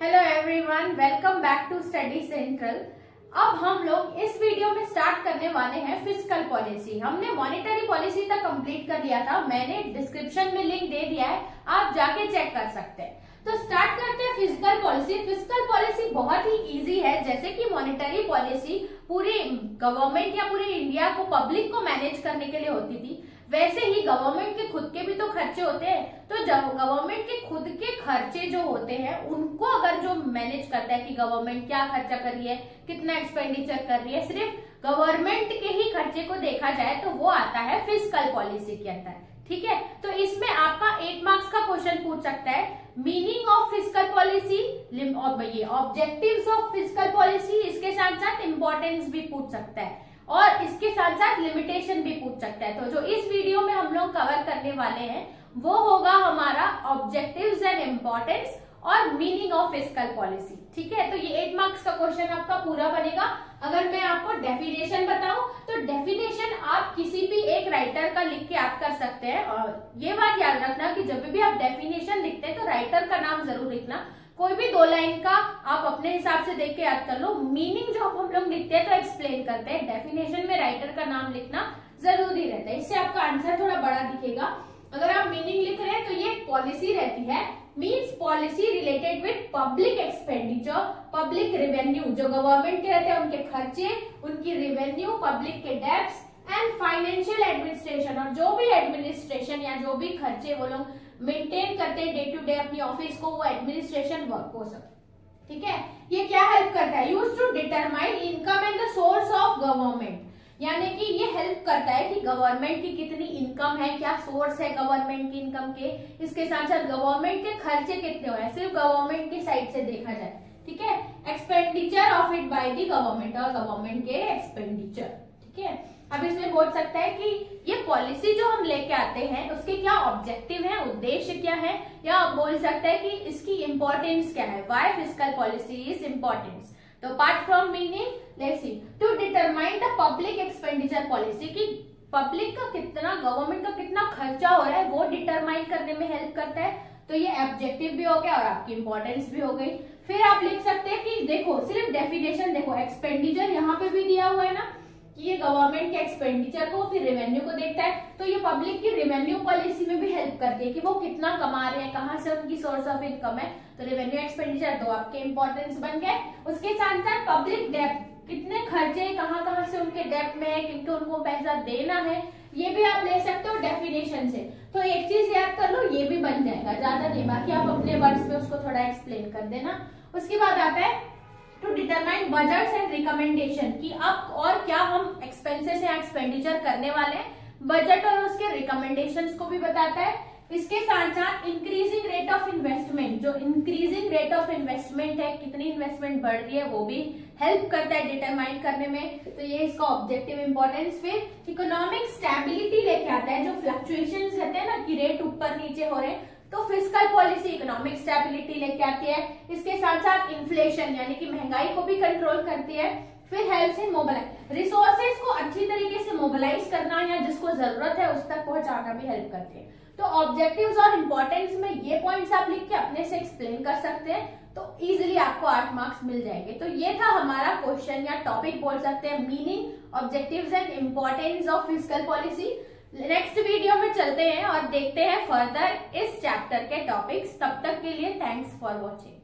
Hello everyone, welcome back to Study Central. अब हम लोग इस वीडियो में स्टार्ट करने वाले हैं फिस्कल पॉलिसी। हमने मॉनेटरी पॉलिसी तक कंप्लीट कर लिया था, मैंने डिस्क्रिप्शन में लिंक दे दिया है, आप जाके चेक कर सकते हैं। तो स्टार्ट करते हैं फिस्कल पॉलिसी। फिस्कल पॉलिसी बहुत ही इजी है। जैसे कि मॉनेटरी पॉलिसी पूरी गवर्नमेंट या पूरे इंडिया को, पब्लिक को मैनेज करने के लिए होती थी, वैसे ही गवर्नमेंट के खुद के भी तो खर्चे होते हैं। तो जब गवर्नमेंट के खुद के खर्चे जो होते हैं उनको अगर जो मैनेज करता है कि गवर्नमेंट क्या खर्चा कर रही है, कितना एक्सपेंडिचर कर रही है, सिर्फ गवर्नमेंट के ही खर्चे को देखा जाए तो वो आता है फिस्कल पॉलिसी के अंदर। ठीक है, तो इसमें आपका 8 मार्क्स का क्वेश्चन पूछ सकता है, मीनिंग ऑफ फिस्कल पॉलिसी और ये ऑब्जेक्टिव्स ऑफ फिस्कल पॉलिसी, इसके साथ साथ इंपॉर्टेंस भी पूछ सकता है और इसके साथ साथ लिमिटेशन भी पूछ सकता है। तो जो इस वीडियो में हम लोग कवर करने वाले हैं वो होगा हमारा ऑब्जेक्टिव्स एंड इम्पोर्टेंस और मीनिंग ऑफ फिस्कल पॉलिसी। ठीक है, तो ये 8 मार्क्स का क्वेश्चन आपका पूरा बनेगा। अगर मैं आपको डेफिनेशन बताऊं तो डेफिनेशन आप किसी भी एक राइटर का लिख के याद कर सकते हैं। और ये बात याद रखना कि जब भी आप डेफिनेशन लिखते हैं तो राइटर का नाम जरूर लिखना। कोई भी 2 लाइन का आप अपने हिसाब से देख के याद कर लो। मीनिंग जो हम लोग लिखते हैं तो एक्सप्लेन करते हैं, डेफिनेशन में राइटर का नाम लिखना जरूरी रहता है, इससे आपका आंसर थोड़ा बड़ा दिखेगा। अगर आप मीनिंग लिख रहे हैं तो ये पॉलिसी रहती है, means policy related with public expenditure, public revenue, जो गवर्नमेंट के रहते हैं उनके खर्चे, उनकी रेवेन्यू, पब्लिक के डेब्ट्स एंड फाइनेंशियल एडमिनिस्ट्रेशन, और जो भी एडमिनिस्ट्रेशन या जो भी खर्चे वो लोग मेंटेन करते हैं डे टू डे अपनी ऑफिस को, वो एडमिनिस्ट्रेशन वर्क हो सकता। ठीक है, ये क्या हेल्प करता है, use to determine income and the source of government, यानी कि ये हेल्प करता है कि गवर्नमेंट की कितनी इनकम है, क्या सोर्स है गवर्नमेंट की इनकम के, इसके साथ साथ गवर्नमेंट के खर्चे कितने हो रहे हैं, सिर्फ गवर्नमेंट की साइड से देखा जाए। ठीक है, expenditure of it by the government और गवर्नमेंट के एक्सपेंडिचर। ठीक है, अब इसमें बोल सकता है कि ये पॉलिसी जो हम लेके आते हैं उसके क्या ऑब्जेक्टिव है, उद्देश्य क्या है, या आप बोल सकते हैं कि इसकी इंपॉर्टेंस क्या है, why fiscal policy is importance. So apart from meaning let's see to determine the public expenditure policy, की पब्लिक का कितना, गवर्नमेंट का कितना खर्चा हो रहा है वो डिटरमाइन करने में हेल्प करता है। तो ये ऑब्जेक्टिव भी हो गया और आपकी इंपॉर्टेंस भी हो गई। फिर आप लिख सकते हैं कि देखो सिर्फ डेफिनेशन देखो, एक्सपेंडिचर यहाँ पे भी दिया हुआ है ना, ये गवर्नमेंट के एक्सपेंडिचर को फिर रेवेन्यू को देखता है, तो ये पब्लिक की रेवेन्यू पॉलिसी में भी हेल्प करती है कि वो कितना कमा रहे हैं, कहाँ से उनकी सोर्स ऑफ इनकम है। तो रेवेन्यू एक्सपेंडिचर तो आपके इंपॉर्टेंस बन गए। उसके साथ साथ पब्लिक डेब्ट, कितने खर्चे कहाँ से उनके डेब्ट में है, किनको उनको पैसा देना है, ये भी आप ले सकते हो डेफिनेशन से। तो एक चीज याद कर लो, ये भी बन जाएगा, ज्यादा नहीं, बाकी आप अपने वर्ड्स में उसको थोड़ा एक्सप्लेन कर देना। उसके बाद आता है to determine budgets and recommendation, कि अब और क्या हम एक्सपेंसेस या एक्सपेंडिचर करने वाले हैं, बजट और उसके रिकमेंडेशंस को भी बताता है। इसके साथ साथ इंक्रीजिंग रेट ऑफ इन्वेस्टमेंट, जो इंक्रीजिंग रेट ऑफ इन्वेस्टमेंट है, कितनी इन्वेस्टमेंट बढ़ रही है, वो भी हेल्प करता है डिटरमाइन करने में। तो ये इसका ऑब्जेक्टिव इंपॉर्टेंस। फिर इकोनॉमिक स्टेबिलिटी लेके आता है, जो फ्लक्चुएशंस रहते हैं ना कि रेट ऊपर नीचे हो रहे हैं, तो फिस्कल पॉलिसी इकोनॉमिक स्टेबिलिटी लेके आती है। इसके साथ साथ इन्फ्लेशन यानी कि महंगाई को भी कंट्रोल करती है। फिर हेल्प्स इन मोबिलाइज, रिसोर्सेज को अच्छी तरीके से मोबिलाइज करना या जिसको जरूरत है उस तक पहुंचाना भी हेल्प करती है। तो ऑब्जेक्टिव्स और इंपॉर्टेंस में ये पॉइंट्स आप लिख के अपने से एक्सप्लेन कर सकते हैं, तो इजिली आपको 8 मार्क्स मिल जाएंगे। तो ये था हमारा क्वेश्चन या टॉपिक, बोल सकते हैं, meaning, objectives and importance of fiscal policy. Next video में चलते हैं और देखते हैं फर्दर इस चैप्टर के टॉपिक्स। तब तक के लिए थैंक्स फॉर वॉचिंग।